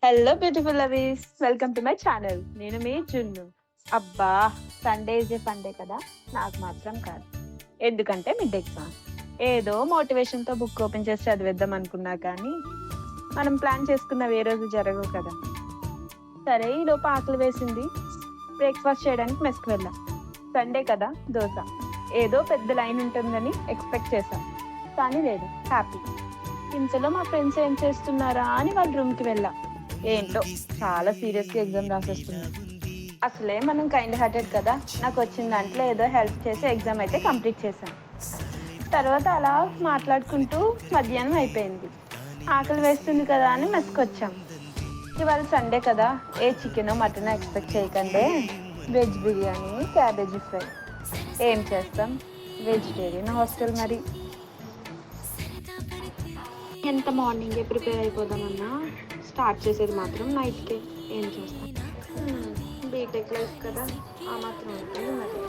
Hello beautiful lovies, welcome to my channel. నేను మీ జున్ను. అబ్బా, సండే ఇస్ ఏ ఫండే కదా, నాకు మాత్రం కాదు. ఎందుకంటే మిడ్ ఎగ్జామ్. ఏదో మోటివేషన్ తో బుక్ ఓపెన్ చేసి చదివేద్దాం అనుకున్నా కానీ మనం ప్లాన్ చేసుకున్నవి ఏ రోజు జరగవు కదా. సరే, ఈలోపు ఆకలి వేసింది. బ్రేక్ఫాస్ట్ చేయడానికి మెస్కి వెళ్ళాం. సండే కదా, దోశ. ఏదో పెద్ద లైన్ ఉంటుందని ఎక్స్పెక్ట్ చేశాం, కానీ లేదు. హ్యాపీ. ఇంతలో మా ఫ్రెండ్స్ ఏం చేస్తున్నారా అని వాళ్ళ రూమ్కి వెళ్ళాం. ఏంటో చాలా సీరియస్గా ఎగ్జామ్ రాసేస్తున్నాం. అసలే మనం కైండ్ హార్టెడ్ కదా, నాకు వచ్చిన దాంట్లో ఏదో హెల్ప్ చేసి ఎగ్జామ్ అయితే కంప్లీట్ చేశాం. తర్వాత అలా మాట్లాడుకుంటూ మధ్యాహ్నం అయిపోయింది. ఆకలి వేస్తుంది కదా అని మెస్కొచ్చాం. ఇవాళ సండే కదా, ఏ చికెన్ మటన్ ఎక్స్పెక్ట్ చేయకండి. Veg biryani, cabbage fry. ఏం చేస్తాం, వెజిటేరియన్ హాస్టల్ మరి. ఎంత మార్నింగే ప్రిపేర్ అయిపోదామన్నా స్టార్ట్ చేసేది మాత్రం నైట్కే. ఏం చేస్తాం, బీటెక్ లైఫ్ కదా, ఆ మాత్రం ఉంటుంది మరి.